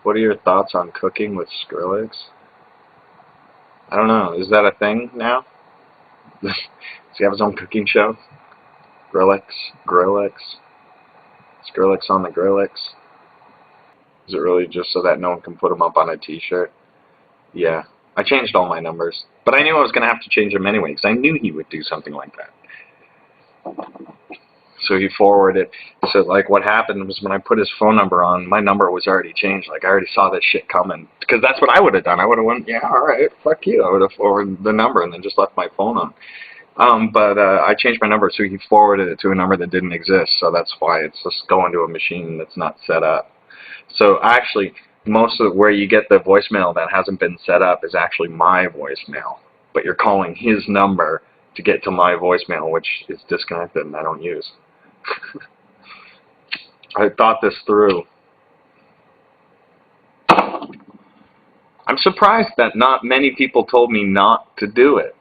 What are your thoughts on cooking with Skrillex? I don't know. Is that a thing now? Does he have his own cooking show? Grillex? Grillex? Skrillex on the Grillex? Is it really just so that no one can put them up on a t-shirt? Yeah. I changed all my numbers. But I knew I was going to have to change them anyway, because I knew he would do something like that. So he forwarded. So, like, what happened was when I put his phone number on, my number was already changed. Like, I already saw this shit coming. Because that's what I would have done. I would have went, yeah, all right, fuck you. I would have forwarded the number and then just left my phone on. But I changed my number, so he forwarded it to a number that didn't exist. So that's why it's just going to a machine that's not set up. So actually, most of where you get the voicemail that hasn't been set up is actually my voicemail. But you're calling his number to get to my voicemail, which is disconnected and I don't use. I thought this through. I'm surprised that not many people told me not to do it.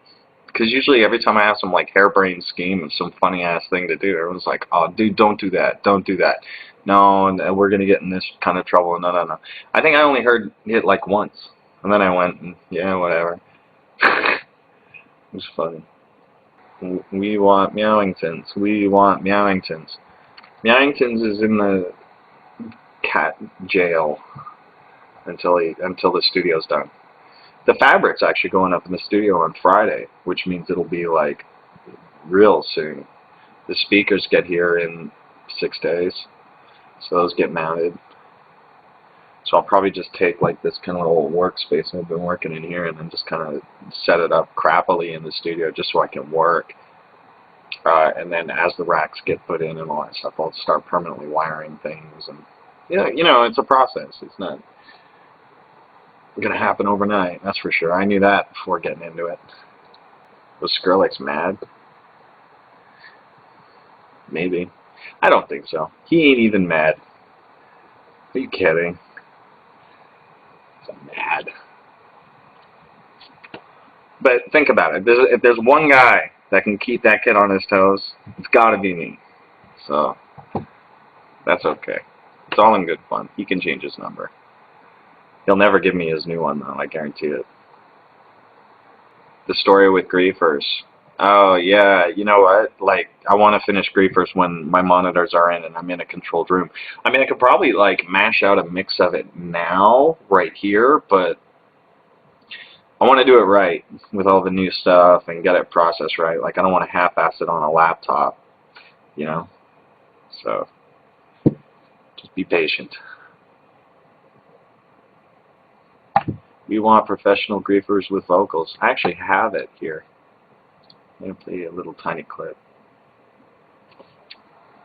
Because usually every time I have some like harebrained scheme and some funny ass thing to do, everyone's like, oh dude, don't do that, don't do that. No, we're going to get in this kind of trouble. No, no, no. I think I only heard it like once. And then I went, yeah, whatever. It was funny. We want Meowingtons. We want Meowingtons. Meowingtons is in the cat jail until the studio's done. The fabric's actually going up in the studio on Friday, which means it'll be like real soon. The speakers get here in 6 days, so those get mounted. So I'll probably just take like this kind of little workspace I've been working in here and then just kind of set it up crappily in the studio just so I can work. And then as the racks get put in and all that stuff, I'll start permanently wiring things. And you know, it's a process. It's not going to happen overnight, that's for sure. I knew that before getting into it. Was Skrillex mad? Maybe. I don't think so. He ain't even mad. Are you kidding? He's mad. But think about it. If there's one guy that can keep that kid on his toes, it's got to be me. So, that's okay. It's all in good fun. He can change his number. He'll never give me his new one, though. I guarantee it. The story with Griefers. Oh, yeah. You know what? Like, I want to finish Griefers when my monitors are in and I'm in a controlled room. I mean, I could probably, like, mash out a mix of it now, right here, but I want to do it right with all the new stuff and get it processed right. Like, I don't want to half-ass it on a laptop, you know? So, just be patient. We want professional griefers with vocals. I actually have it here. I'm going to play a little tiny clip.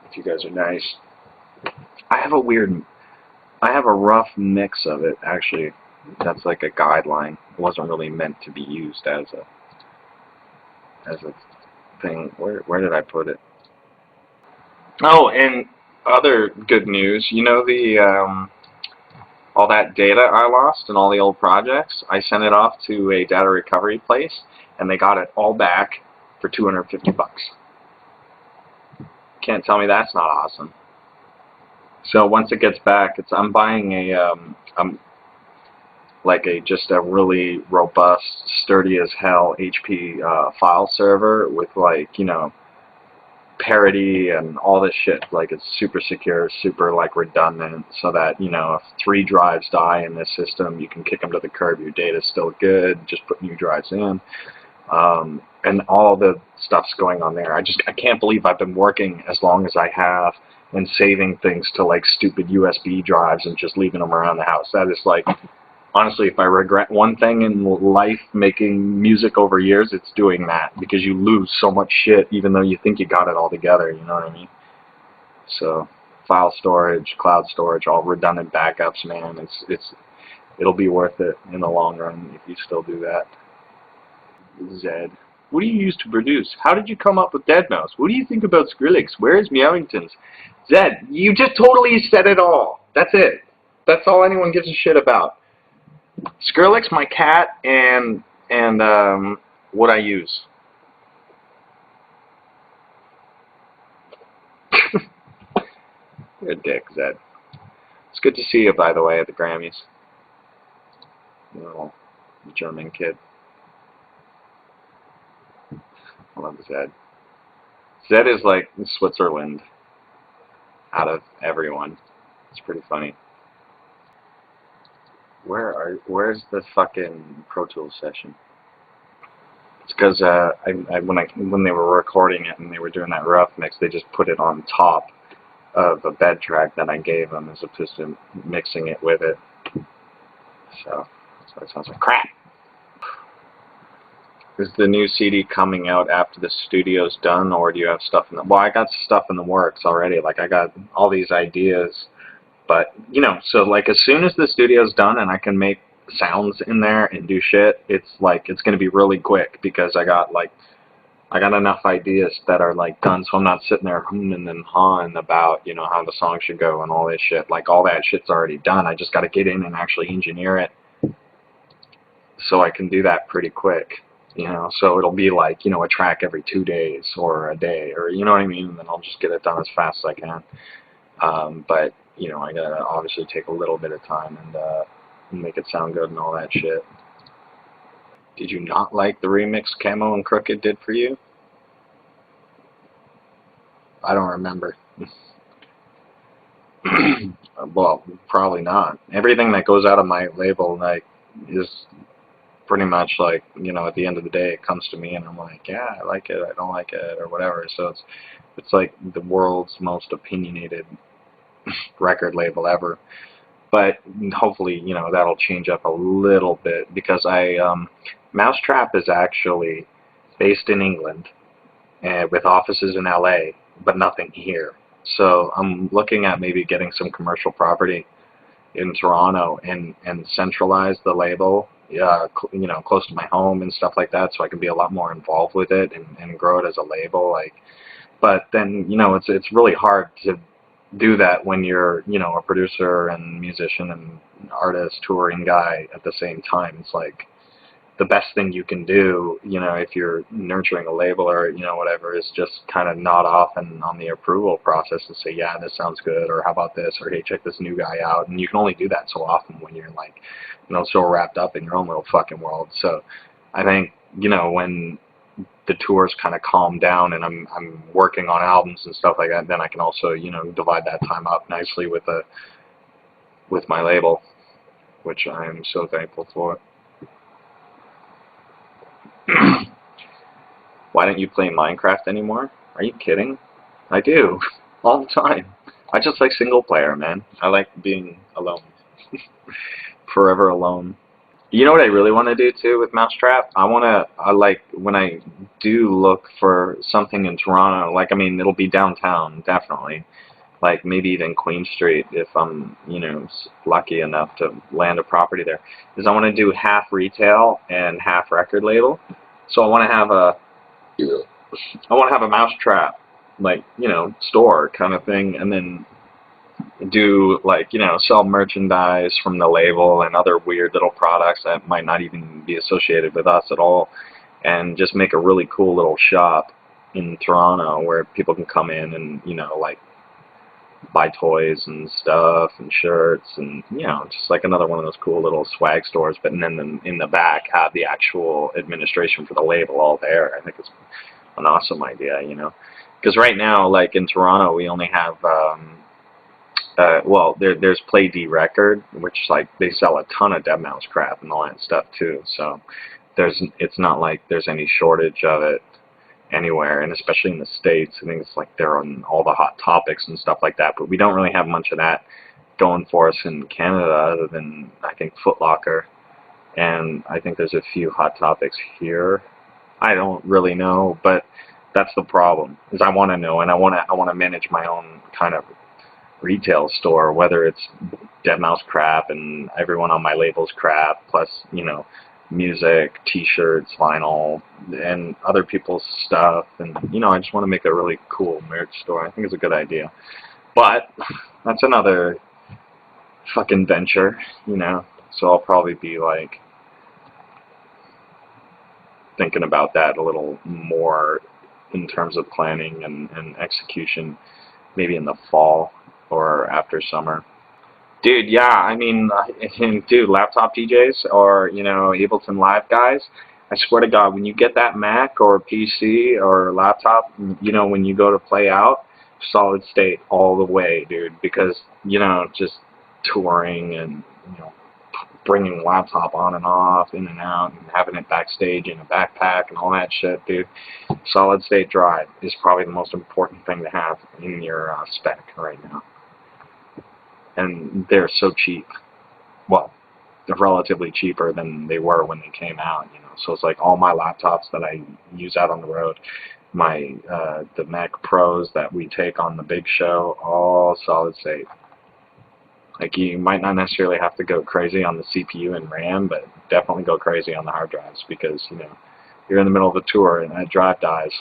If you guys are nice. I have a rough mix of it, actually. That's like a guideline. It wasn't really meant to be used as a thing. Where did I put it? Oh, and other good news. You know the all that data I lost in all the old projects? I sent it off to a data recovery place, and they got it all back for $250. Can't tell me that's not awesome. So once it gets back, I'm buying just a really robust, sturdy as hell HP file server with, like, you know, parity and all this shit. Like, it's super secure, super like redundant, so that, you know, if 3 drives die in this system, you can kick them to the curb. Your data's still good. Just put new drives in, and all the stuff's going on there. I can't believe I've been working as long as I have and saving things to like stupid USB drives and just leaving them around the house. That is like, honestly, if I regret one thing in life making music over years, it's doing that, because you lose so much shit even though you think you got it all together, you know what I mean? So, file storage, cloud storage, all redundant backups, man, it'll be worth it in the long run if you still do that. Zed. What do you use to produce? How did you come up with deadmau5? What do you think about Skrillex? Where is Meowingtons? Zed, you just totally said it all. That's it. That's all anyone gives a shit about. Skrillex, my cat, and what I use. You're a dick, Zed. good to see you, by the way, at the Grammys. Little German kid. I love Zed. Zed is like Switzerland out of everyone. It's pretty funny. Where's the fucking Pro Tools session? It's because when they were recording it and they were doing that rough mix, they just put it on top of a bed track that I gave them as opposed to mixing it with it. So that's why it sounds like crap. Is the new CD coming out after the studio's done, or do you have stuff in the... Well, I got stuff in the works already. Like, I got all these ideas, but, you know, so, like, as soon as the studio's done and I can make sounds in there and do shit, it's, like, it's going to be really quick because I got enough ideas that are, like, done, so I'm not sitting there humming and hawing about, you know, how the song should go and all this shit. Like, all that shit's already done. I just got to get in and actually engineer it so I can do that pretty quick. You know, so it'll be like, you know, a track every 2 days or a day, or, you know what I mean? And then I'll just get it done as fast as I can. But, you know, I gotta obviously take a little bit of time and make it sound good and all that shit. Did you not like the remix Camo and Crooked did for you? I don't remember. Well, probably not. Everything that goes out of my label, like, is pretty much like, you know, at the end of the day, it comes to me and I'm like, yeah, I like it, I don't like it, or whatever. So it's like the world's most opinionated record label ever. But hopefully, you know, that'll change up a little bit because Mousetrap is actually based in England and with offices in LA, but nothing here. So I'm looking at maybe getting some commercial property in Toronto and centralize the label, you know, close to my home and stuff like that, so I can be a lot more involved with it and grow it as a label. Like, but then, you know, it's really hard to do that when you're, you know, a producer and musician and artist, touring guy at the same time. It's like the best thing you can do, you know, if you're nurturing a label or, you know, whatever, is just kind of nod off and on the approval process and say, yeah, this sounds good, or how about this, or hey, check this new guy out. And you can only do that so often when you're, like, you know, so wrapped up in your own little fucking world. So I think, you know, when the tours kind of calm down and I'm working on albums and stuff like that, then I can also, you know, divide that time up nicely with my label, which I am so thankful for. Why don't you play Minecraft anymore? Are you kidding? I do. All the time. I just like single player, man. I like being alone. Forever alone. You know what I really want to do too with Mousetrap? I like, when I do look for something in Toronto, like, I mean, it'll be downtown, definitely. Like, maybe even Queen Street if I'm, you know, lucky enough to land a property there. Is I want to do half retail and half record label. So I want to have a Mousetrap, like, you know, store kind of thing, and then do, like, you know, sell merchandise from the label and other weird little products that might not even be associated with us at all, and just make a really cool little shop in Toronto where people can come in and, you know, like, buy toys and stuff and shirts and, you know, just like another one of those cool little swag stores, but then in the back have the actual administration for the label all there. I think it's an awesome idea, you know, because right now, like, in Toronto, we only have well, there's Play D Record, which, like, they sell a ton of deadmau5 crap and all that stuff too, so it's not like there's any shortage of it anywhere, and especially in the States. I think it's like they're on all the hot topics and stuff like that, but we don't really have much of that going for us in Canada other than, I think, Foot Locker, and I think there's a few hot topics here. I don't really know, but that's the problem, is I want to know, and I want to manage my own kind of retail store, whether it's deadmau5 crap and everyone on my label's crap, plus, you know, music, t-shirts, vinyl, and other people's stuff, and, you know, I just want to make a really cool merch store. I think it's a good idea, but that's another fucking venture, you know, so I'll probably be, like, thinking about that a little more in terms of planning and execution, maybe in the fall or after summer. Dude, yeah, I mean, dude, laptop DJs or, Ableton Live guys, I swear to God, when you get that Mac or PC or laptop, when you go to play out, solid state all the way, dude, because, just touring and, you know, bringing the laptop on and off, in and out, and having it backstage in a backpack and all that shit, dude. Solid state drive is probably the most important thing to have in your spec right now. And they're so cheap. Well, they're relatively cheaper than they were when they came out, So it's like all my laptops that I use out on the road, the Mac Pros that we take on the big show, all solid state. Like, you might not necessarily have to go crazy on the CPU and RAM, but definitely go crazy on the hard drives because, you're in the middle of a tour and that drive dies.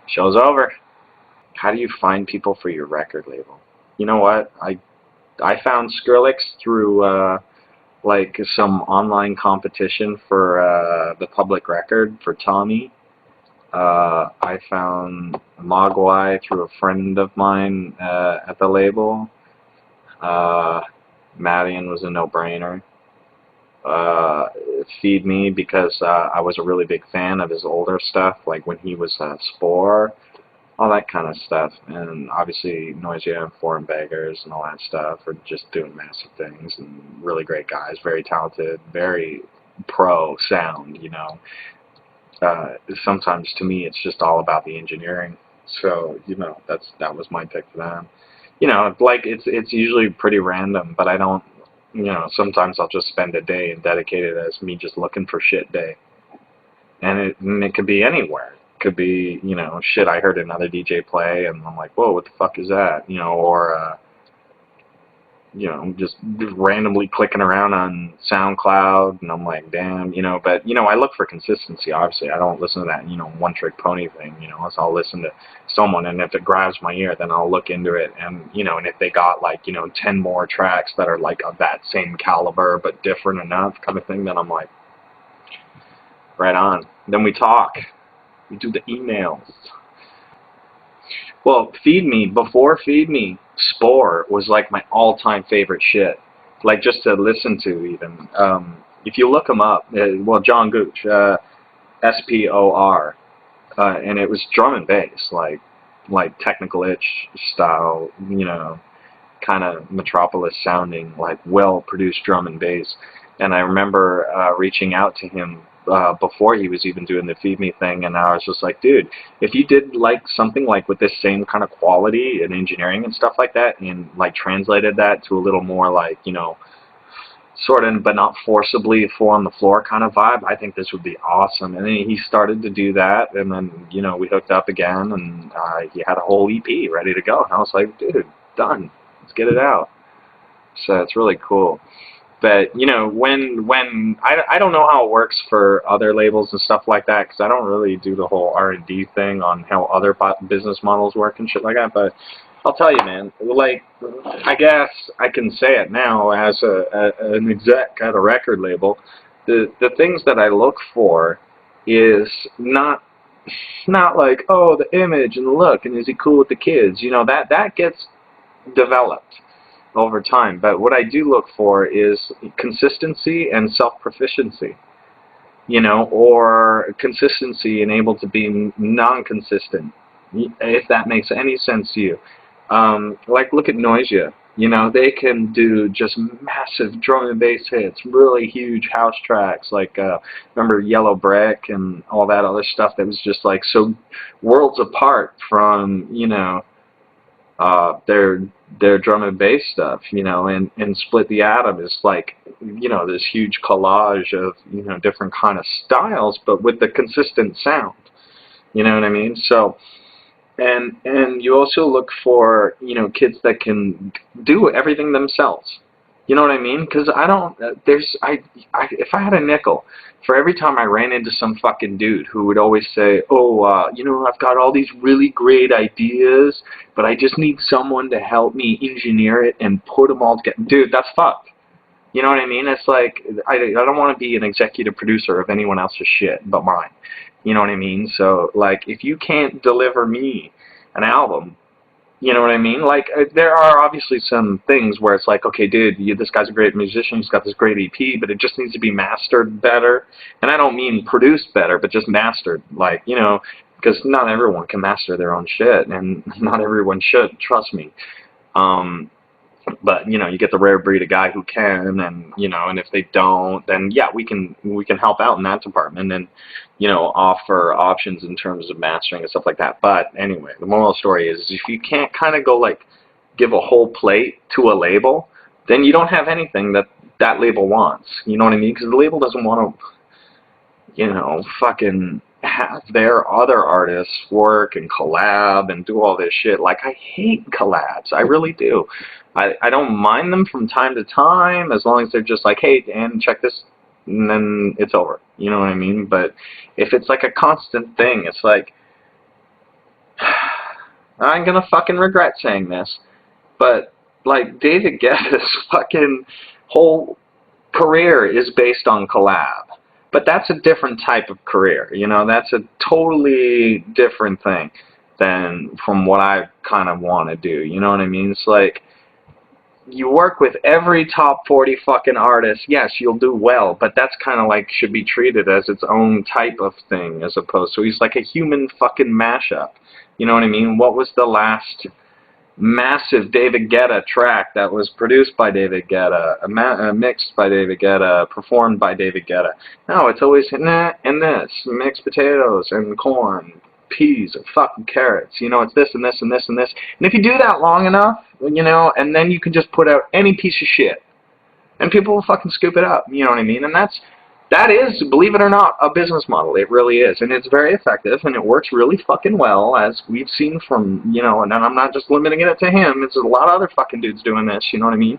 Show's over. How do you find people for your record label? You know what? I found Skrillex through like some online competition for the public record for Tommy. I found Mogwai through a friend of mine at the label. Madian was a no-brainer. Feed Me because I was a really big fan of his older stuff, like when he was Spore, all that kind of stuff. And obviously Noisia and Foreign Beggars and all that stuff are just doing massive things and really great guys, very talented, very pro sound, Sometimes to me it's just all about the engineering. So, that was my pick for them. Like it's usually pretty random, but I don't, sometimes I'll just spend a day and dedicate it as me just looking for shit day. And it could be anywhere. It could be, shit I heard another DJ play and I'm like, whoa, what the fuck is that? Or, just randomly clicking around on SoundCloud and I'm like, damn, but, I look for consistency, obviously. I don't listen to that, one-trick pony thing, so I'll listen to someone and if it grabs my ear, then I'll look into it and, and if they got like, 10 more tracks that are like of that same caliber but different enough kind of thing, then I'm like, right on. Then we talk. We do the emails. Well, before Feed Me, Spore was like my all-time favorite shit. Like just to listen to even. If you look him up, John Gooch, S-P-O-R, and it was drum and bass, like Technical Itch style, kind of Metropolis sounding, like well-produced drum and bass. And I remember reaching out to him before he was even doing the Feed Me thing, and I was just like, dude, if you did like something like with this same kind of quality and engineering and stuff like that, and like translated that to a little more like, sort of, but not forcibly four on the floor kind of vibe, I think this would be awesome. And then he started to do that, and then, we hooked up again, and he had a whole EP ready to go. And I was like, dude, done. Let's get it out. So it's really cool. But, when I don't know how it works for other labels and stuff like that, because I don't really do the whole R&D thing on how other business models work and shit like that, but I'll tell you, man, like, I guess I can say it now as an exec at a record label, the things that I look for is not like, oh, the image and the look, and is he cool with the kids, that gets developed over time. But what I do look for is consistency and self-proficiency, or consistency and able to be non-consistent, if that makes any sense to you. Like, look at Noisia. They can do just massive drum and bass hits, really huge house tracks, like, remember Yellow Brick and all that other stuff that was just, like, so worlds apart from, their drum and bass stuff, and Split the Atom is like, this huge collage of, different kind of styles, but with the consistent sound, you know what I mean? So, and you also look for, kids that can do everything themselves. You know what I mean? Because I don't, if I had a nickel for every time I ran into some fucking dude who would always say, oh, I've got all these really great ideas, but I just need someone to help me engineer it and put them all together. Dude, that's fucked. You know what I mean? It's like, I don't want to be an executive producer of anyone else's shit but mine. You know what I mean? So, like, if you can't deliver me an album, You know what I mean? Like, there are obviously some things where it's like, okay, dude, this guy's a great musician, he's got this great EP, but it just needs to be mastered better. And I don't mean produced better, but just mastered. Like, you know, because not everyone can master their own shit, and not everyone should, trust me. Um, but you know, you get the rare breed of guy who can, and you know, and if they don't, then yeah, we can help out in that department, and you know, offer options in terms of mastering and stuff like that. But anyway, the moral of the story is if you can't kind of go like give a whole plate to a label, then you don't have anything that that label wants. You know what I mean? Because the label doesn't want to, you know, fucking have their other artists work and collab and do all this shit. Like, I hate collabs. I really do. I don't mind them from time to time as long as they're just like, hey, Dan, check this, and then it's over. You know what I mean? But if it's like a constant thing, it's like, I'm gonna fucking regret saying this, but like David Guetta's fucking whole career is based on collab. But that's a different type of career, you know, that's a totally different thing than from what I kind of want to do, you know what I mean? It's like, you work with every top 40 fucking artist, yes, you'll do well, but that's kind of like, should be treated as its own type of thing, as opposed to, he's like a human fucking mashup, you know what I mean? What was the last massive David Guetta track that was produced by David Guetta, mixed by David Guetta, performed by David Guetta? No, it's always that and this, mixed potatoes and corn, peas and fucking carrots. You know, it's this and this and this and this. And if you do that long enough, you know, and then you can just put out any piece of shit, and people will fucking scoop it up. You know what I mean? And that is, believe it or not, a business model. It really is. And it's very effective, and it works really fucking well, as we've seen from, you know, and I'm not just limiting it to him. It's a lot of other fucking dudes doing this, you know what I mean?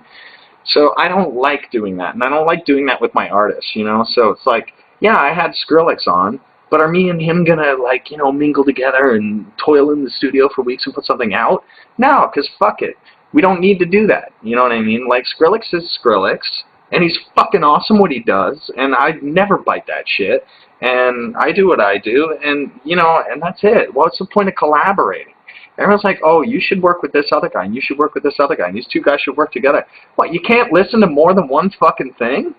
So I don't like doing that, and I don't like doing that with my artists, you know? So it's like, yeah, I had Skrillex on, but are me and him gonna, like, you know, mingle together and toil in the studio for weeks and put something out? No, because fuck it. We don't need to do that, you know what I mean? Like, Skrillex is Skrillex, and he's fucking awesome what he does, and I'd never bite that shit, and I do what I do, and, you know, and that's it. What's the point of collaborating? Everyone's like, oh, you should work with this other guy, and you should work with this other guy, and these two guys should work together. What, you can't listen to more than one fucking thing?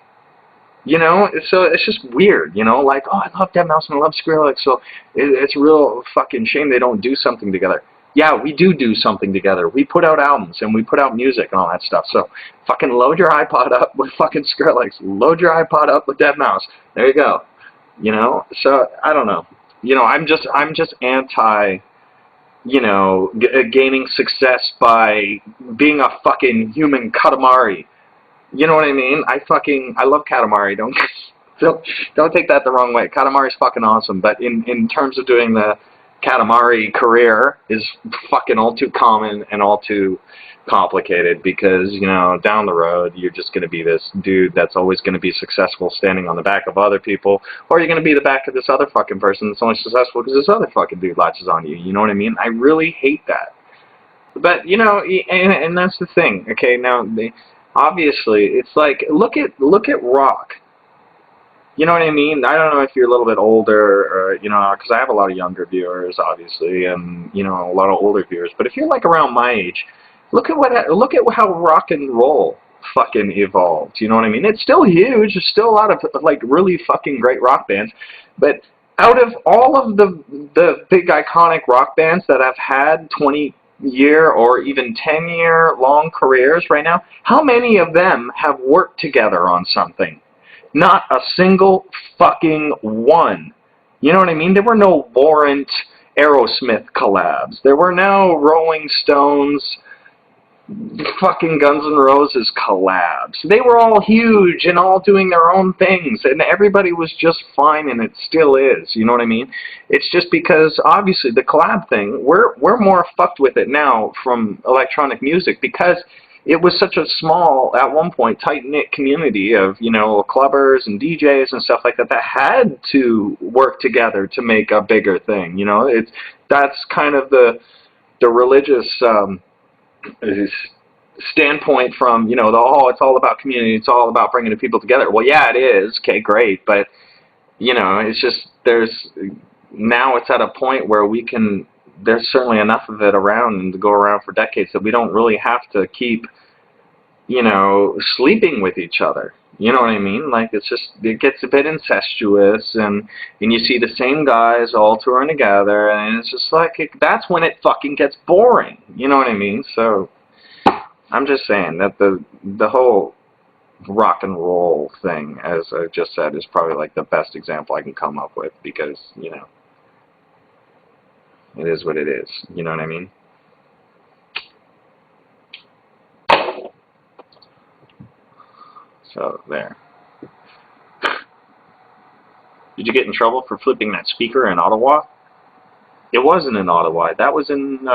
You know, so it's just weird, you know, like, oh, I love deadmau5 and I love Skrillex, so it's a real fucking shame they don't do something together. Yeah, we do something together. We put out albums, and we put out music and all that stuff. So fucking load your iPod up with fucking Skrillex. Load your iPod up with deadmau5. There you go. You know, so I don't know. You know, I'm just anti, you know, gaining success by being a fucking human Katamari. You know what I mean? I love Katamari. Don't take that the wrong way. Katamari's fucking awesome, but in terms of doing the Katamari career is fucking all too common and all too complicated, because, you know, down the road you're just going to be this dude that's always going to be successful standing on the back of other people, or you're going to be the back of this other fucking person that's only successful because this other fucking dude latches on you. You know what I mean? I really hate that. But, you know, and that's the thing. Okay, now, obviously, it's like, look at rock. You know what I mean? I don't know if you're a little bit older, or, you know, because I have a lot of younger viewers, obviously, and, you know, a lot of older viewers. But if you're like around my age, look at how rock and roll fucking evolved. You know what I mean? It's still huge. There's still a lot of like really fucking great rock bands. But out of all of the big iconic rock bands that have had 20-year or even 10-year long careers right now, how many of them have worked together on something? Not a single fucking one. You know what I mean? There were no Warrant Aerosmith collabs. There were no Rolling Stones fucking Guns N' Roses collabs. They were all huge and all doing their own things, and everybody was just fine, and it still is. You know what I mean? It's just because obviously the collab thing, we're more fucked with it now from electronic music, because it was such a small, at one point, tight-knit community of, you know, clubbers and DJs and stuff like that that had to work together to make a bigger thing. You know, that's kind of the religious standpoint from, you know, it's all about community, it's all about bringing the people together. Well, yeah, it is. Okay, great, but, you know, it's just now it's at a point where we can there's certainly enough of it around and to go around for decades that we don't really have to keep, you know, sleeping with each other. You know what I mean? Like, it's just, it gets a bit incestuous, and you see the same guys all touring together, and it's just like, that's when it fucking gets boring. You know what I mean? So, I'm just saying that the whole rock and roll thing, as I just said, is probably like the best example I can come up with, because, you know, it is what it is. You know what I mean? So, there. Did you get in trouble for flipping that speaker in Ottawa? It wasn't in Ottawa. That was in,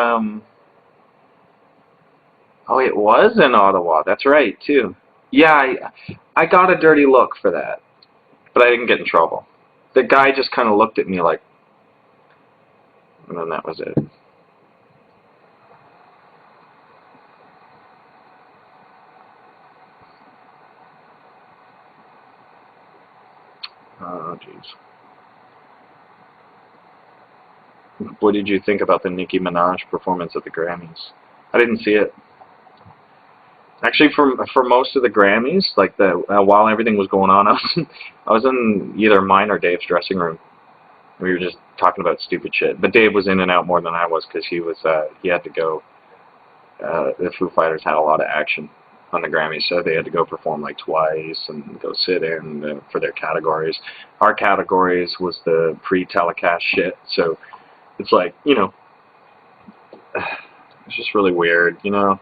oh, it was in Ottawa. That's right, too. Yeah, I got a dirty look for that. But I didn't get in trouble. The guy just kind of looked at me like, and then that was it. Oh, jeez. What did you think about the Nicki Minaj performance at the Grammys? I didn't see it. Actually, for most of the Grammys, like while everything was going on, I was in either mine or Dave's dressing room. We were just talking about stupid shit. But Dave was in and out more than I was, because he had to go. The Foo Fighters had a lot of action on the Grammys, so they had to go perform like twice and go sit in for their categories. Our categories was the pre-telecast shit, so it's like, you know, it's just really weird, you know.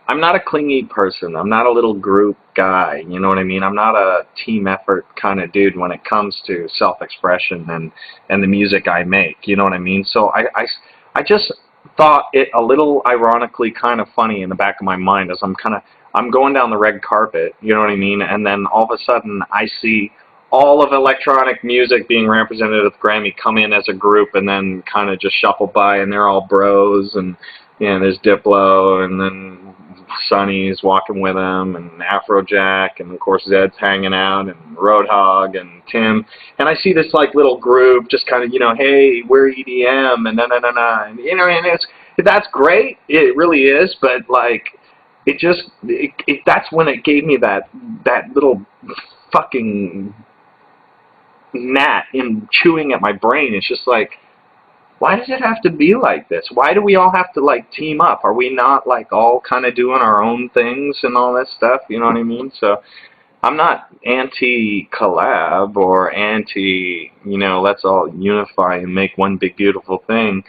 I'm not a clingy person. I'm not a little group guy, you know what I mean? I'm not a team effort kind of dude when it comes to self-expression and the music I make, you know what I mean? So I just thought it a little ironically kind of funny in the back of my mind as I'm going down the red carpet, you know what I mean? And then all of a sudden I see all of electronic music being represented at the Grammy come in as a group and then kind of just shuffle by, and they're all bros, and you know, there's Diplo, and then Sonny's walking with him, and Afrojack, and of course Zed's hanging out, and Roadhog, and Tim, and I see this like little group just kind of, you know, hey, we're EDM, and and you know, and that's great, it really is, but like, it just, that's when it gave me that little fucking gnat in chewing at my brain. It's just like, why does it have to be like this? Why do we all have to like team up? Are we not like all kind of doing our own things and all that stuff? You know what I mean? So I'm not anti-collab or anti, you know, let's all unify and make one big beautiful thing.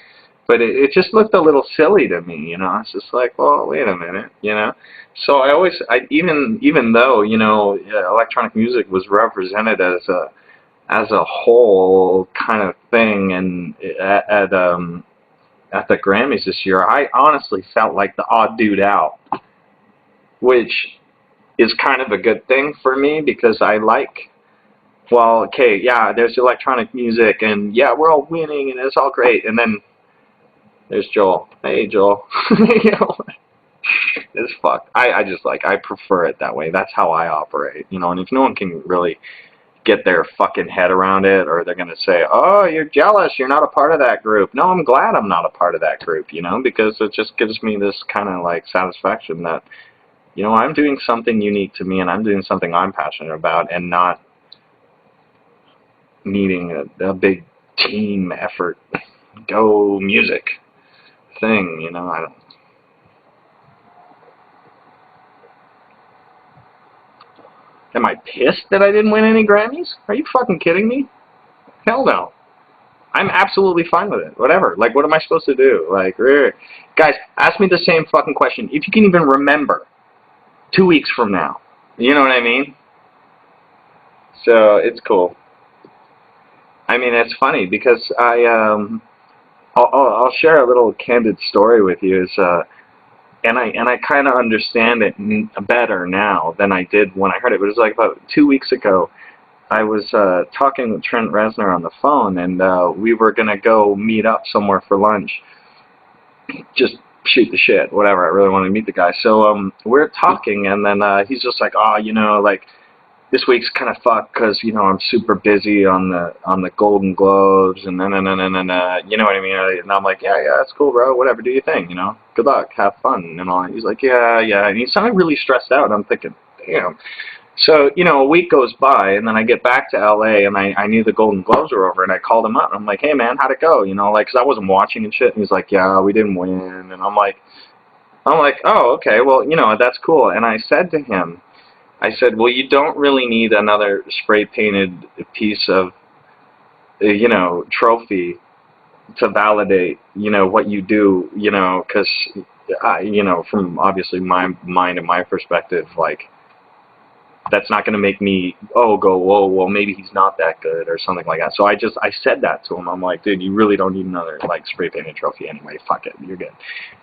But it just looked a little silly to me, you know. It's just like, well, wait a minute, you know. So even though, you know, electronic music was represented as a whole kind of thing, and at the Grammys this year, I honestly felt like the odd dude out, which is kind of a good thing for me, because I like, well, okay, yeah, there's electronic music, and yeah, we're all winning, and it's all great, and then there's Joel. Hey, Joel. You know, it's fucked. I just like, I prefer it that way. That's how I operate, you know, and if no one can really get their fucking head around it, or they're going to say, oh, you're jealous, you're not a part of that group. No, I'm glad I'm not a part of that group, you know, because it just gives me this kind of like satisfaction that, you know, I'm doing something unique to me, and I'm doing something I'm passionate about, and not needing a big team effort, go music thing, you know. I don't. Am I pissed that I didn't win any Grammys? Are you fucking kidding me? Hell no. I'm absolutely fine with it. Whatever. Like, what am I supposed to do? Like, guys, ask me the same fucking question. If you can even remember 2 weeks from now. You know what I mean? So, it's cool. I mean, it's funny because I'll share a little candid story with you. And I kind of understand it better now than I did when I heard it. But it was like about 2 weeks ago. I was talking with Trent Reznor on the phone, and we were going to go meet up somewhere for lunch. Just shoot the shit, whatever. I really wanted to meet the guy. So we're talking, and then he's just like, oh, you know, like, this week's kind of fucked because, you know, I'm super busy on the Golden Globes and you know what I mean? And I'm like, yeah, that's cool, bro. Whatever, do your thing, you know. Good luck, have fun, and all. He's like, yeah, and he sounded really stressed out. And I'm thinking, damn. So, you know, a week goes by, and then I get back to LA, and I knew the Golden Globes were over, and I called him up, and I'm like, hey, man, how'd it go? You know, like, because I wasn't watching and shit. And he's like, yeah, we didn't win. And I'm like, oh, okay, well, you know, that's cool. And I said to him, I said, well, you don't really need another spray-painted piece of, you know, trophy to validate, you know, what you do, you know, because, you know, from obviously my mind and my perspective, like, that's not going to make me, go, whoa, well, maybe he's not that good or something like that. So I said that to him. I'm like, dude, you really don't need another, like, spray-painted trophy anyway. Fuck it. You're good.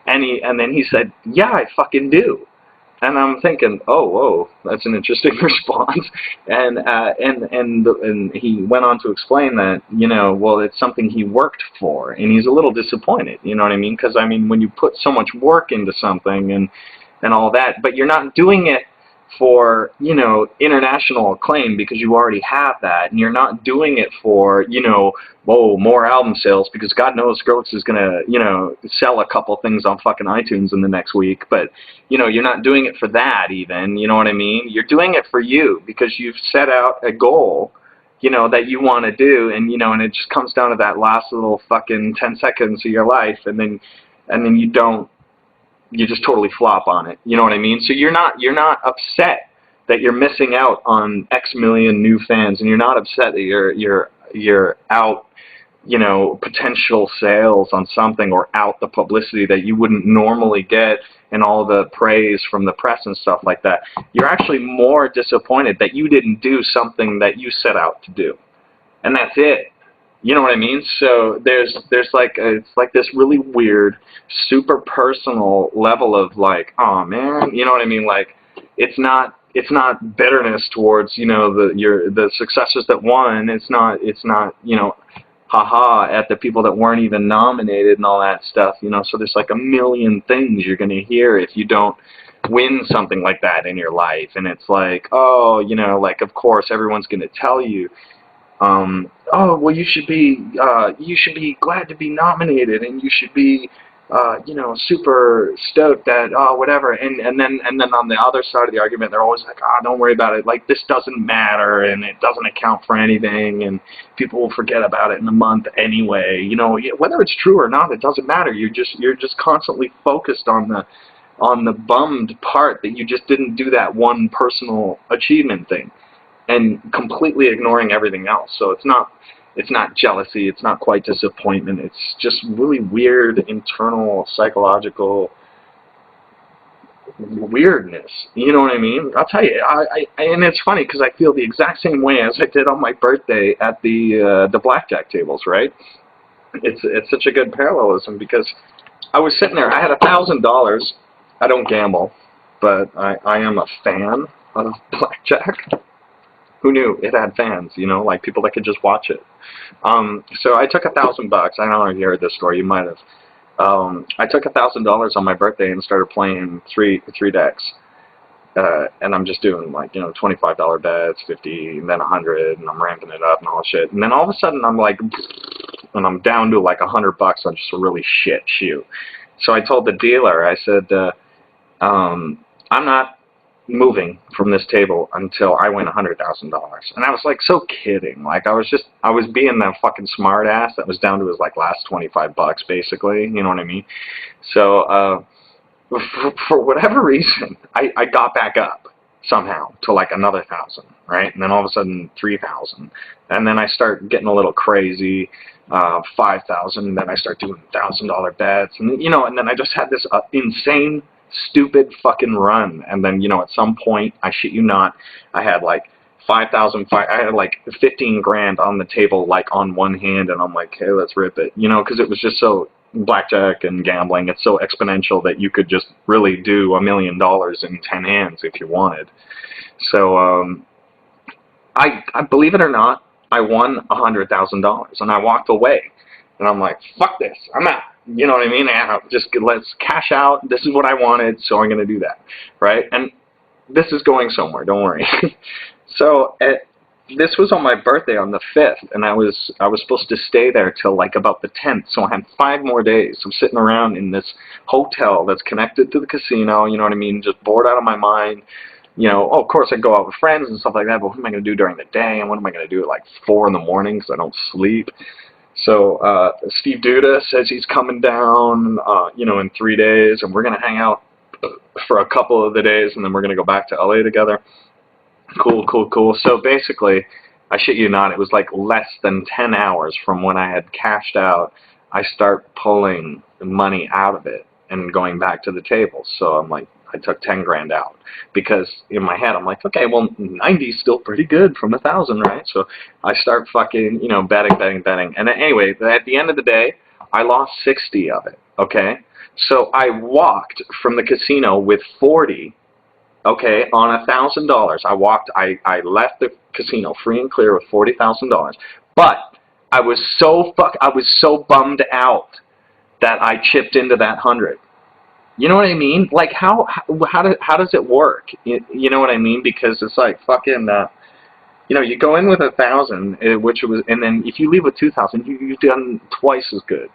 And then he said, yeah, I fucking do. And I'm thinking, oh, whoa, that's an interesting response. And he went on to explain that, you know, well, it's something he worked for, and he's a little disappointed, you know what I mean? Because, I mean, when you put so much work into something and all that, but you're not doing it for, you know, international acclaim because you already have that, and you're not doing it for, you know, more album sales because God knows Skrillex is gonna, you know, sell a couple things on fucking iTunes in the next week, but, you know, you're not doing it for that even, you know what I mean? You're doing it for you because you've set out a goal, you know, that you want to do, and, you know, and it just comes down to that last little fucking 10 seconds of your life, and then you just totally flop on it. You know what I mean? So you're not upset that you're missing out on X million new fans, and you're not upset that you're out, you know, potential sales on something, or out the publicity that you wouldn't normally get and all the praise from the press and stuff like that. You're actually more disappointed that you didn't do something that you set out to do. And that's it. You know what I mean? So there's like it's like this really weird, super personal level of like, oh man, you know what I mean? Like, it's not bitterness towards, you know, the successors that won. It's not you know, haha at the people that weren't even nominated and all that stuff. You know, so there's like a million things you're gonna hear if you don't win something like that in your life, and it's like, oh, you know, like, of course everyone's gonna tell you, oh, well, you should be glad to be nominated, and you should be, you know, super stoked that, whatever, and then on the other side of the argument, they're always like, don't worry about it, like, this doesn't matter, and it doesn't account for anything, and people will forget about it in a month anyway, you know, whether it's true or not, it doesn't matter, you're just constantly focused on the bummed part that you just didn't do that one personal achievement thing, and completely ignoring everything else. So it's not jealousy, it's not quite disappointment, it's just really weird internal psychological weirdness. You know what I mean? I'll tell you, and it's funny because I feel the exact same way as I did on my birthday at the Blackjack tables, right? It's such a good parallelism because I was sitting there, I had $1,000. I don't gamble, but I am a fan of Blackjack. Who knew it had fans, you know, like people that could just watch it. So I took $1,000. I don't know if you heard this story, you might have. I took $1,000 on my birthday and started playing three decks. And I'm just doing, like, you know, $25 bets, 50, and then 100, and I'm ramping it up and all that shit. And then all of a sudden I'm like, and I'm down to like $100 on just a really shit shoe. So I told the dealer, I said, I'm not moving from this table until I win $100,000. And I was like so kidding. Like, I was being that fucking smart ass that was down to his like last $25 basically, you know what I mean? So for whatever reason, I got back up somehow to like another 1,000, right? And then all of a sudden 3,000. And then I start getting a little crazy, 5,000, and then I start doing $1,000 bets, and you know, and then I just had this insane stupid fucking run, and then, you know, at some point, I shit you not, I had like 5,000, I had like 15 grand on the table, like on one hand, and I'm like, hey, let's rip it, you know, because it was just so, blackjack and gambling, it's so exponential that you could just really do $1 million in 10 hands if you wanted. So I believe it or not, I won $100,000, and I walked away, and I'm like, fuck this, I'm out. You know what I mean? Just let's cash out. This is what I wanted, so I'm going to do that, right? And this is going somewhere, don't worry. So this was on my birthday on the 5th, and I was supposed to stay there till like about the 10th. So I had 5 more days. I'm sitting around in this hotel that's connected to the casino. You know what I mean? Just bored out of my mind. You know, oh, of course I go out with friends and stuff like that. But what am I going to do during the day? And what am I going to do at like 4 in the morning because I don't sleep? So Steve Duda says he's coming down, you know, in 3 days, and we're going to hang out for a couple of the days, and then we're going to go back to LA together. Cool, cool, cool. So basically, I shit you not, it was like less than 10 hours from when I had cashed out, I start pulling money out of it and going back to the table. So I'm like, I took 10 grand out because in my head I'm like, okay, well 90 is still pretty good from 1,000, right? So I start fucking, you know, betting. And anyway, at the end of the day, I lost 60 of it, okay? So I walked from the casino with 40, okay, on $1,000. I left the casino free and clear with $40,000. But I was so bummed out that I chipped into that 100. You know what I mean? Like how does it work? You know what I mean? Because it's like fucking you know, you go in with 1,000, which was, and then if you leave with 2,000, you've done twice as good.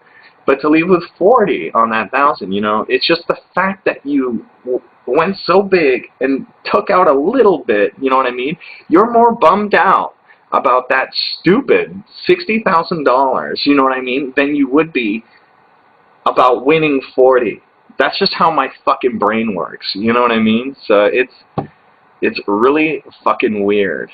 But to leave with 40 on that 1,000, you know, it's just the fact that you went so big and took out a little bit. You know what I mean? You're more bummed out about that stupid $60,000. You know what I mean? Than you would be about winning 40. That's just how my fucking brain works. You know what I mean? So it's really fucking weird.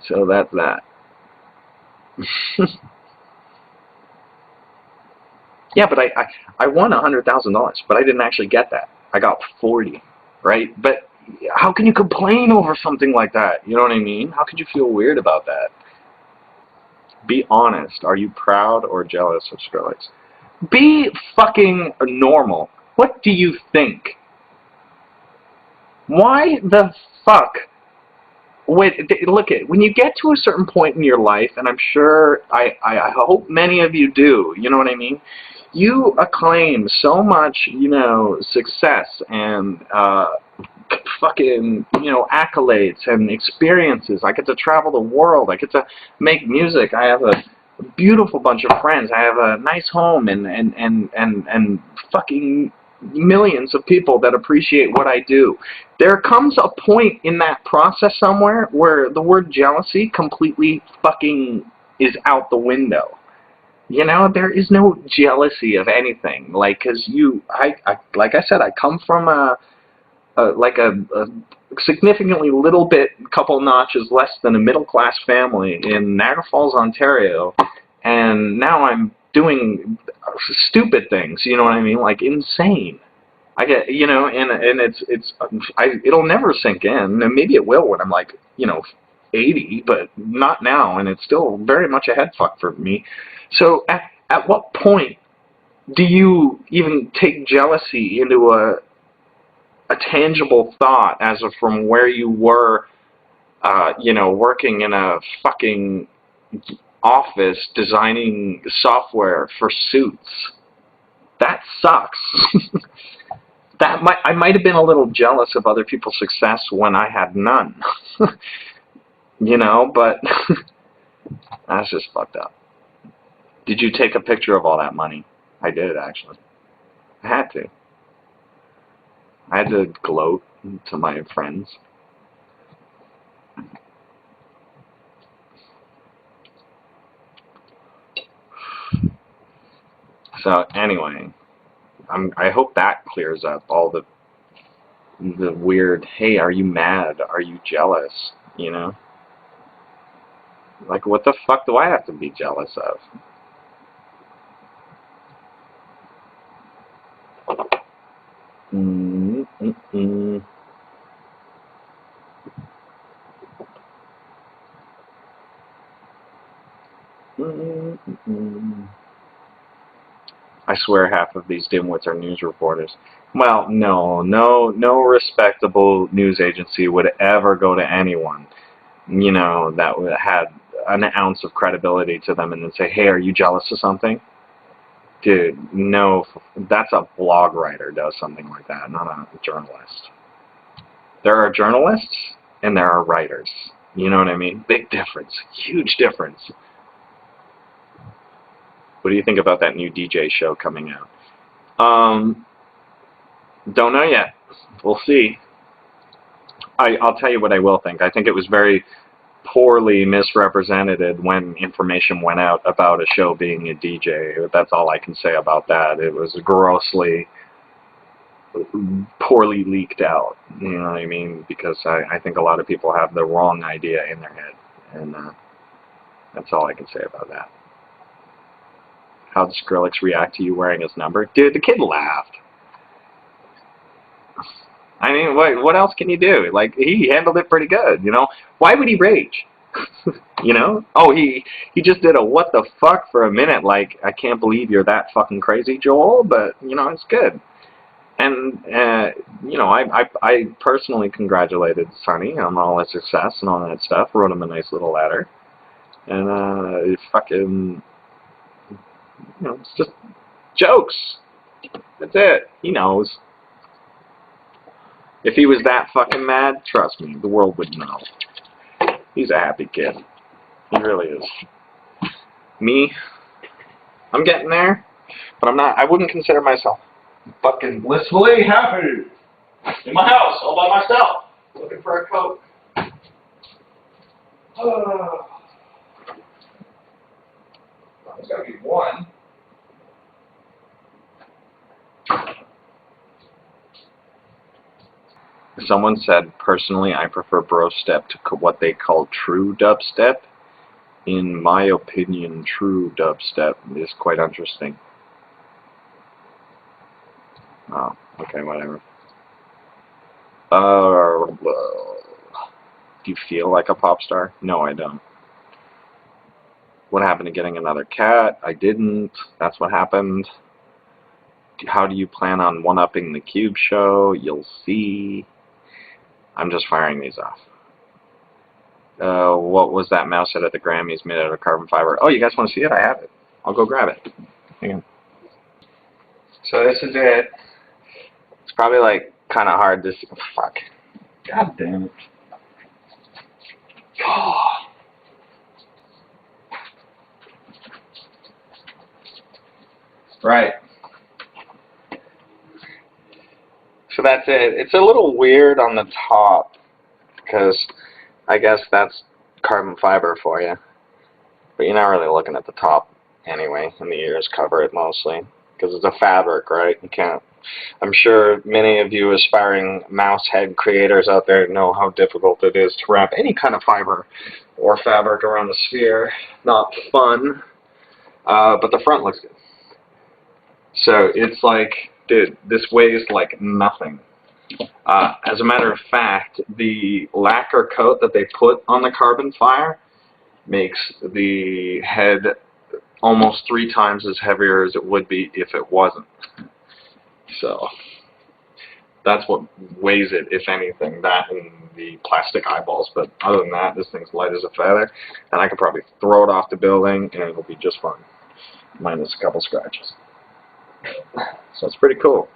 So that's that. Yeah, but I won $100,000, but I didn't actually get that. I got 40, right? But how can you complain over something like that? You know what I mean? How could you feel weird about that? Be honest. Are you proud or jealous of Skrillex? Be fucking normal. What do you think? Why the fuck? Wait, look at when you get to a certain point in your life, and I'm sure I hope many of you do. You know what I mean? You acclaim so much, you know, success and fucking, you know, accolades and experiences. I get to travel the world. I get to make music. I have a beautiful bunch of friends. I have a nice home and fucking millions of people that appreciate what I do. There comes a point in that process somewhere where the word jealousy completely fucking is out the window. You know, there is no jealousy of anything. Like, cause like I said, I come from a significantly little bit, couple notches less than a middle-class family in Niagara Falls, Ontario, and now I'm doing stupid things, you know what I mean, like insane. I get, you know, and it'll never sink in, and maybe it will when I'm like, you know, 80, but not now, and it's still very much a head fuck for me. So at what point do you even take jealousy into a tangible thought as of from where you were, you know, working in a fucking office designing software for suits? That sucks. I might have been a little jealous of other people's success when I had none. You know, but that's just fucked up. Did you take a picture of all that money? I did, actually. I had to. I had to gloat to my friends. So anyway, I hope that clears up all the weird, hey, are you mad? Are you jealous? You know? Like, what the fuck do I have to be jealous of? I swear half of these dimwits are news reporters. Well, no respectable news agency would ever go to anyone, you know, that had an ounce of credibility to them and then say, hey, are you jealous of something? Dude, no, that's a blog writer does something like that, not a journalist. There are journalists and there are writers. You know what I mean? Big difference. Huge difference. What do you think about that new DJ show coming out? Don't know yet. We'll see. I'll tell you what I will think. I think it was very poorly misrepresented when information went out about a show being a DJ. That's all I can say about that. It was grossly, poorly leaked out. You know what I mean? Because I think a lot of people have the wrong idea in their head. And that's all I can say about that. How did Skrillex react to you wearing his number? Dude, the kid laughed. I mean, what else can you do? Like, he handled it pretty good, you know? Why would he rage? You know? Oh, he just did a what the fuck for a minute, like, I can't believe you're that fucking crazy, Joel, but, you know, it's good. And, you know, I personally congratulated Sonny on all his success and all that stuff, wrote him a nice little letter. And, fucking, you know, it's just jokes. That's it. He knows. If he was that fucking mad, trust me, the world would know. He's a happy kid. He really is. Me, I'm getting there, but I'm not. I wouldn't consider myself fucking blissfully happy in my house all by myself, looking for a coat. There's got to be one. Someone said, personally, I prefer bro step to what they call true dubstep. In my opinion, true dubstep is quite interesting. Oh, okay, whatever. Do you feel like a pop star? No, I don't. What happened to getting another cat? I didn't. That's what happened. How do you plan on one-upping the Cube show? You'll see. I'm just firing these off. What was that mouse head at the Grammys made out of carbon fiber? Oh, you guys want to see it? I have it. I'll go grab it. Hang on. So this is it. It's probably like kind of hard to see. Oh, fuck. God damn it. Right. So that's it. It's a little weird on the top because I guess that's carbon fiber for you. But you're not really looking at the top anyway, and the ears cover it mostly because it's a fabric, right? You can't. I'm sure many of you aspiring mouse head creators out there know how difficult it is to wrap any kind of fiber or fabric around the sphere. Not fun, but the front looks good. So it's like, dude, this weighs like nothing. As a matter of fact, the lacquer coat that they put on the carbon fiber makes the head almost 3 times as heavier as it would be if it wasn't. So that's what weighs it, if anything, that and the plastic eyeballs. But other than that, this thing's light as a feather, and I could probably throw it off the building and it'll be just fine, minus a couple scratches. So it's pretty cool.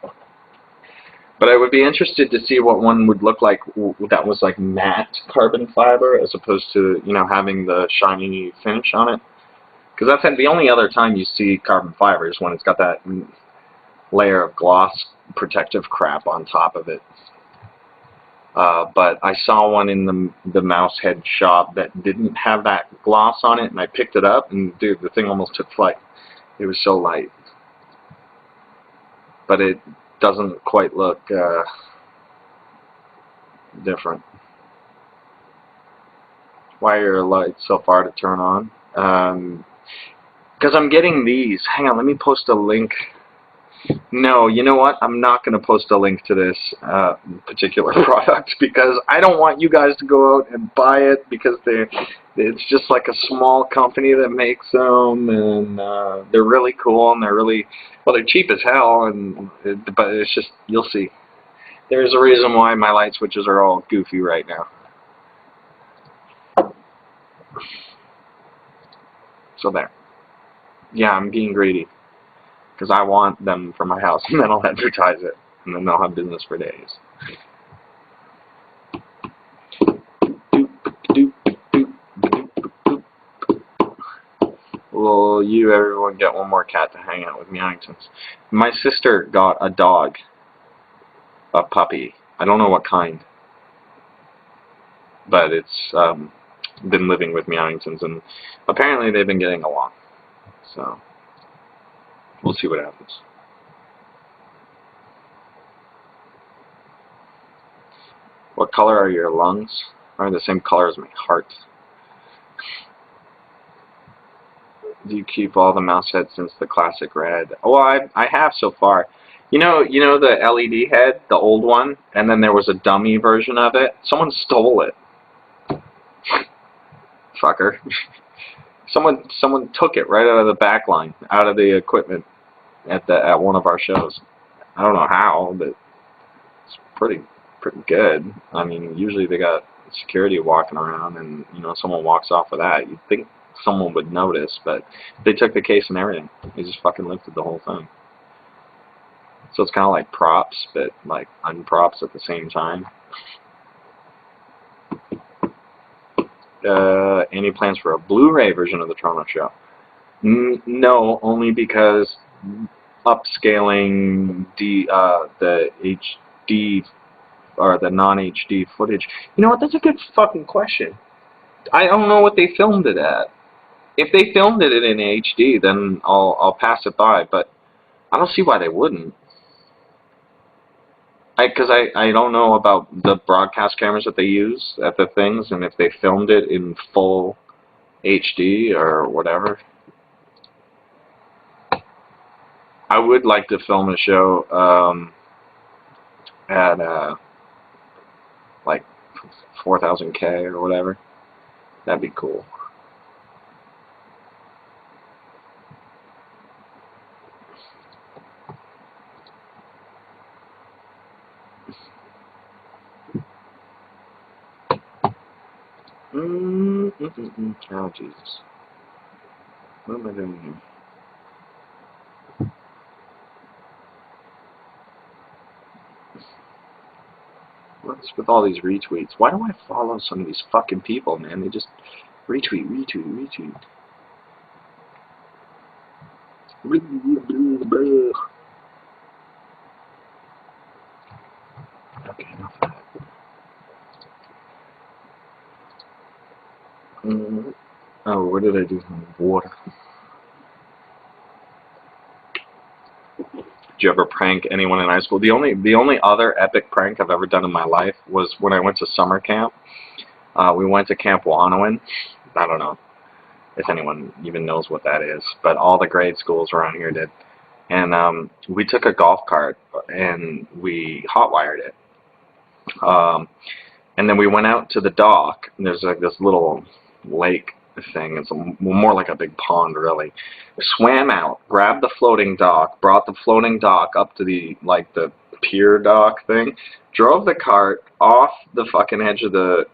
But I would be interested to see what one would look like that was like matte carbon fiber as opposed to, you know, having the shiny finish on it. Because that's the only other time you see carbon fiber is when it's got that layer of gloss protective crap on top of it. But I saw one in the mouse head shop that didn't have that gloss on it, and I picked it up, and dude, the thing almost took flight. It was so light. But it doesn't quite look different. Why are your lights so far to turn on? Because I'm getting these. Hang on, let me post a link. No, you know what? I'm not going to post a link to this particular product because I don't want you guys to go out and buy it because it's just like a small company that makes them, and they're really cool, and they're really, well, they're cheap as hell, but it's just, you'll see. There's a reason why my light switches are all goofy right now. So there. Yeah, I'm being greedy. because I want them for my house, and then I'll advertise it, and then they'll have business for days. Will you, everyone, get one more cat to hang out with Meowingtons? My sister got a dog, a puppy. I don't know what kind, but it's been living with Meowingtons, and apparently they've been getting along. So we'll see what happens. What color are your lungs? Are the same color as my heart. Do you keep all the mouse heads since the classic red? Well, I have so far. You know the LED head, the old one, and then there was a dummy version of it. Someone stole it. Fucker. Someone took it right out of the back line, out of the equipment at one of our shows. I don't know how, but it's pretty good. I mean, usually they got security walking around, and someone walks off with that. You'd think someone would notice, but they took the case and everything. They just fucking lifted the whole thing. So it's kind of like props, but like unprops at the same time. Any plans for a Blu-ray version of the Toronto show? No, only because upscaling the HD or the non-HD footage. You know what? That's a good fucking question. I don't know what they filmed it at. If they filmed it in HD, then I'll pass it by. But I don't see why they wouldn't. Because I don't know about the broadcast cameras that they use at the things, and if they filmed it in full HD or whatever. I would like to film a show at like 4000K or whatever. That'd be cool. Oh, Jesus. What am I doing here? What's with all these retweets? Why do I follow some of these fucking people, man? They just retweet. Okay, enough of that. Oh, what did I do? Water. Did you ever prank anyone in high school? The only other epic prank I've ever done in my life was when I went to summer camp. We went to Camp Wanawin. I don't know if anyone even knows what that is, but all the grade schools around here did. And we took a golf cart and we hotwired it. And then we went out to the dock, and there's like this little lake thing. It's more like a big pond, really. Swam out, grabbed the floating dock, brought the floating dock up to the pier dock thing, drove the cart off the fucking edge of the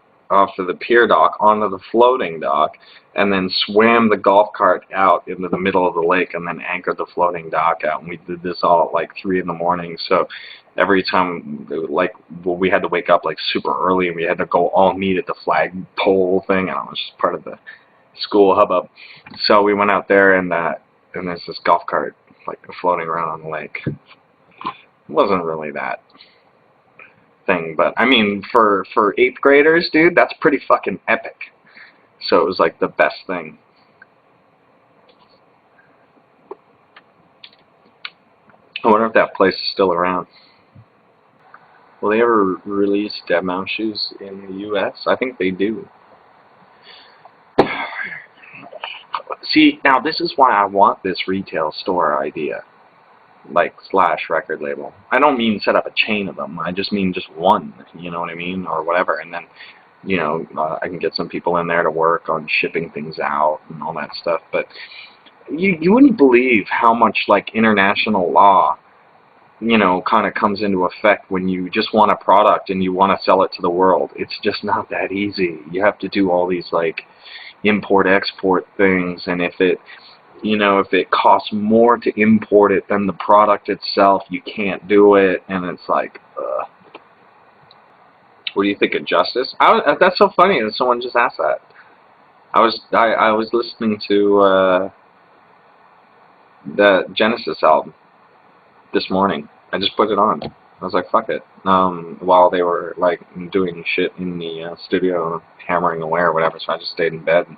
pier dock onto the floating dock, and then swam the golf cart out into the middle of the lake, and then anchored the floating dock out. And we did this all at like 3 in the morning. So every time, we had to wake up like super early, and we had to go all meet at the flagpole thing, and it was just part of the school hubbub. So we went out there, and there's this golf cart like floating around on the lake. It wasn't really that thing, but I mean, for 8th graders, dude, that's pretty fucking epic. So it was like the best thing. I wonder if that place is still around. Will they ever release deadmau5 shoes in the US? I think they do. See, now this is why I want this retail store idea. / record label. I don't mean set up a chain of them. I just mean just one, you know what I mean? Or whatever. And then, I can get some people in there to work on shipping things out and all that stuff. But you wouldn't believe how much, international law, kind of comes into effect when you just want a product and you want to sell it to the world. It's just not that easy. You have to do all these, import-export things, and if you know, if it costs more to import it than the product itself, you can't do it, and it's like, what do you think of justice? That's so funny that someone just asked that. I was listening to the Genesis album this morning. I just put it on. I was like, fuck it. While they were like doing shit in the studio, hammering away or whatever, so I just stayed in bed and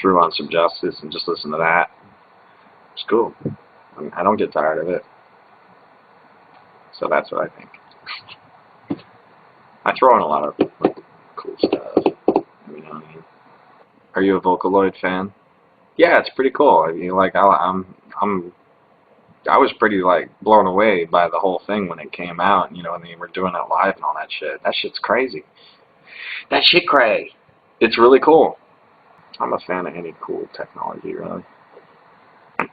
threw on some Justice and just listened to that. It's cool. I mean, I don't get tired of it. So that's what I think. I throw in a lot of cool stuff. You know what I mean? Are you a Vocaloid fan? Yeah, it's pretty cool. I mean, like I was pretty like blown away by the whole thing when it came out. You know, and they were doing it live and all that shit. That shit's crazy. That shit cray. It's really cool. I'm a fan of any cool technology, really.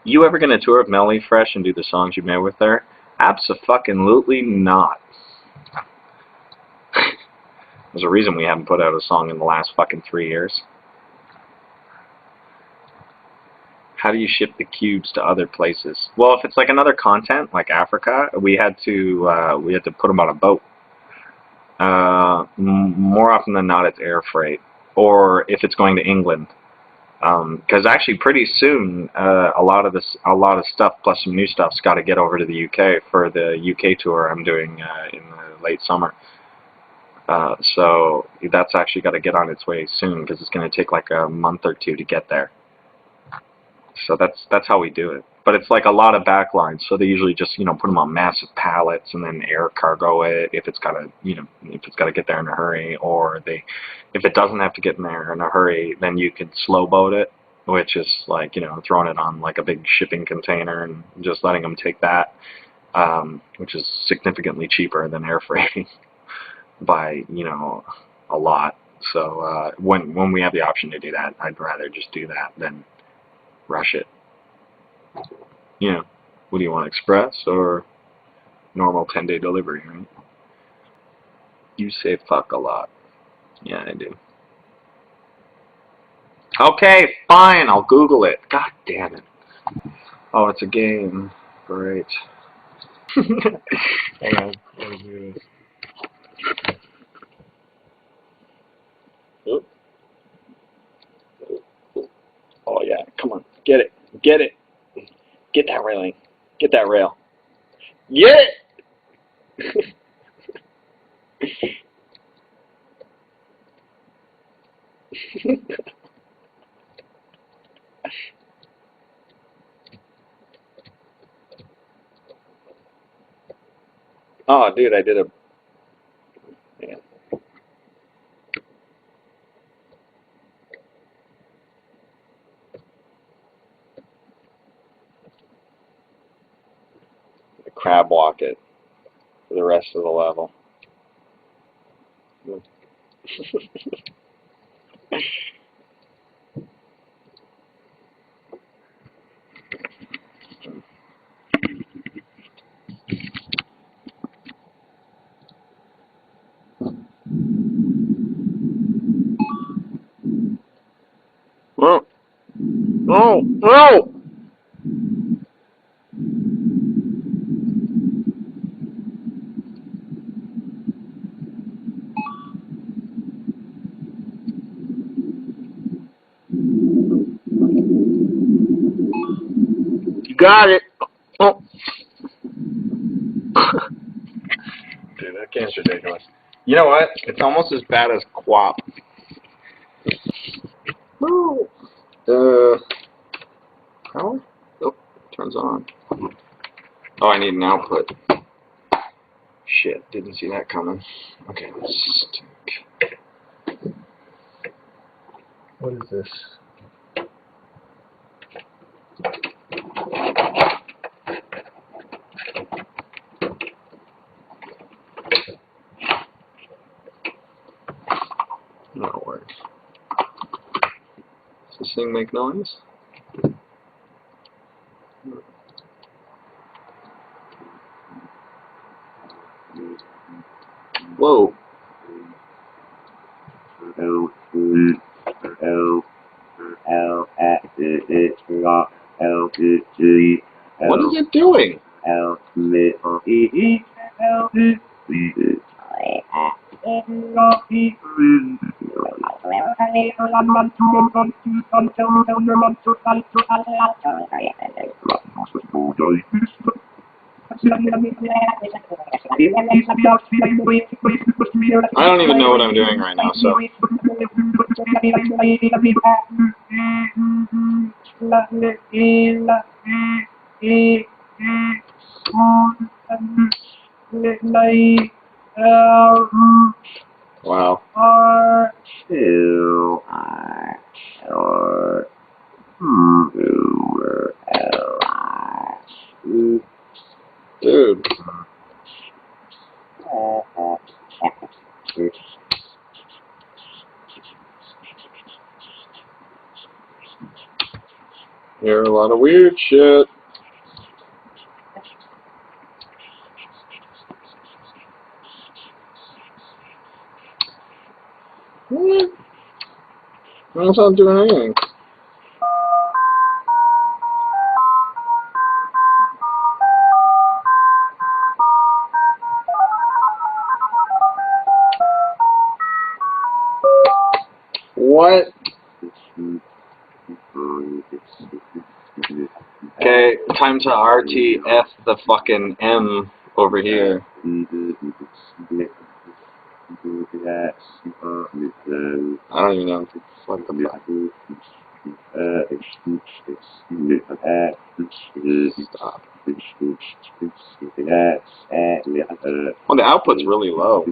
You ever gonna tour with Melly Fresh and do the songs you made with her? Abso-fucking-lutely not. There's a reason we haven't put out a song in the last fucking 3 years. How do you ship the cubes to other places? Well, if it's like another continent, like Africa, we had to put them on a boat. More often than not, it's air freight, or if it's going to England, because actually pretty soon a lot of stuff plus some new stuff's got to get over to the UK for the UK tour I'm doing in the late summer. So that's actually got to get on its way soon because it's going to take like a month or two to get there. So that's how we do it. But it's like a lot of backlines, so they usually just, you know, put them on massive pallets and then air cargo it if it's got to, you know, if it's got to get there in a hurry, or if it doesn't have to get in there in a hurry, then you could slow boat it, which is like, you know, throwing it on like a big shipping container and just letting them take that, which is significantly cheaper than air freight by, you know, a lot. So when we have the option to do that, I'd rather just do that than rush it. You know, what do you want, express or normal 10-day delivery, right? You say fuck a lot. Yeah, I do. Okay, fine, I'll Google it. God damn it. Oh, it's a game. Great. Hang on, let me do this. Oop. Oh yeah, come on, get it, get it. Get that railing. Get that rail. Get it! Oh, dude, I did a... Yeah. A crab walk it for the rest of the level. Oh, oh, oh! You got it! Oh! Dude, that game's ridiculous. You know what? It's almost as bad as Quap. Woo! Power? Oh, turns on. Oh, I need an output. Shit, didn't see that coming. Okay, let's take... What is this? No, it works. Does this thing make noise? Whoa. What is it doing? I don't even know what I'm doing right now, so. Wow. Dude. Hear a lot of weird shit. What? That's not doing anything. What? Okay, time to RTF the fucking M over here. I don't even know what the fuck. Stop. Well, the output's really low.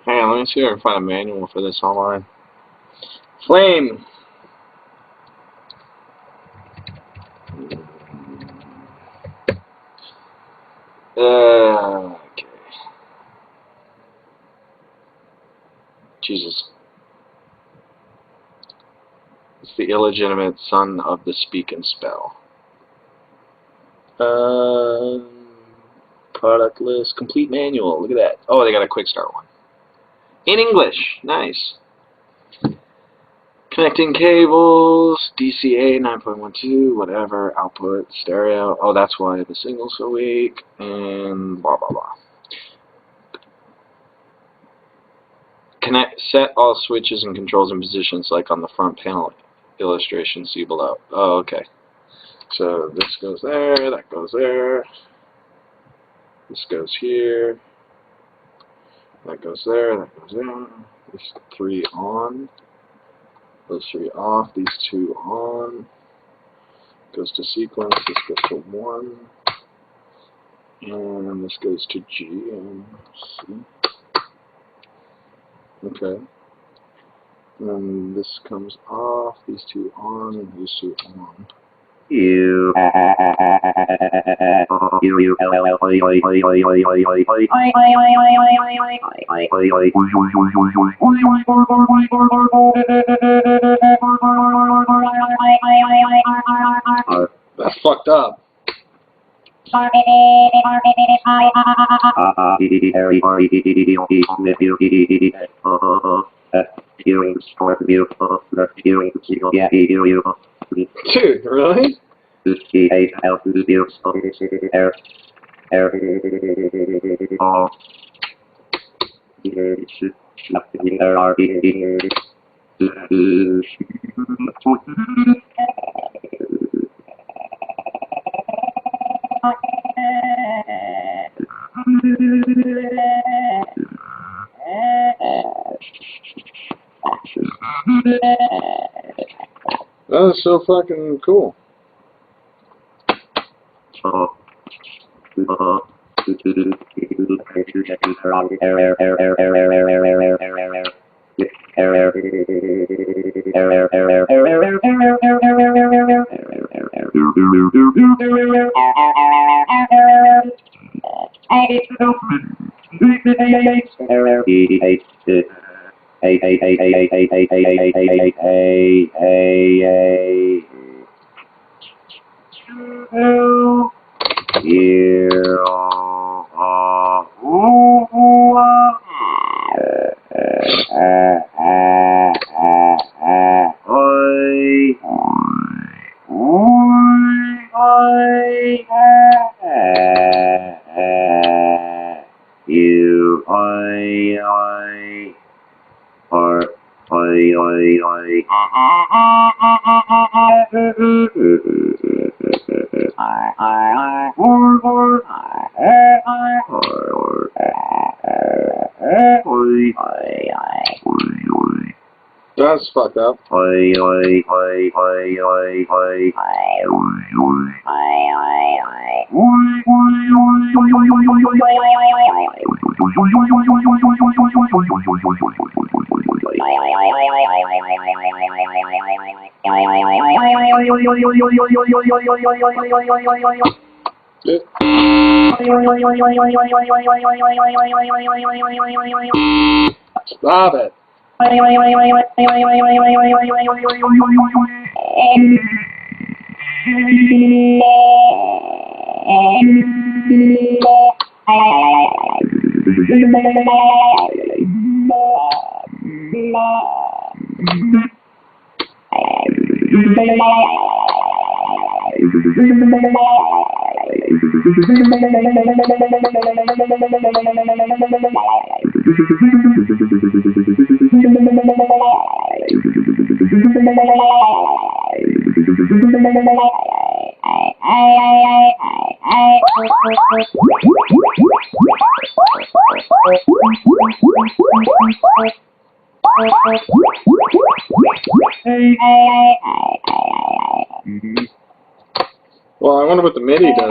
Hey, let me see if I can find a manual for this online. Flame! Okay. Jesus. It's the illegitimate son of the speak and spell. Product list, complete manual. Look at that. Oh, they got a quick start one. In English. Nice. Connecting cables, DCA 9.12, whatever, output, stereo. Oh, that's why the signal's so weak, and blah, blah, blah. Set all switches and controls in positions like on the front panel illustration, see below. Oh, okay. So this goes there, that goes there. This goes here. That goes there, that goes there. These three on. Those three off, these two on. Goes to sequence, this goes to 1. And this goes to G and C. Okay. And this comes off, these two on, and these two on. That's fucked up. Dude, really? That is so fucking cool. That's fucked up. Stop it. Well, I wonder what the MIDI does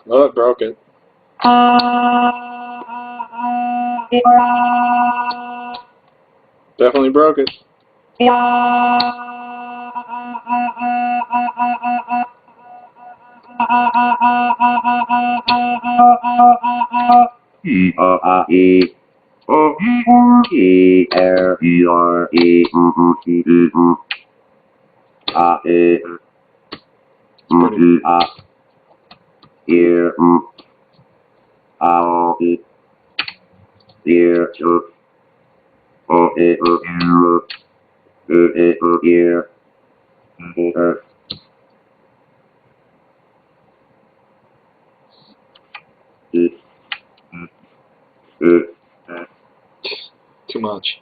Oh, it broke it. Definitely broke it. Too much.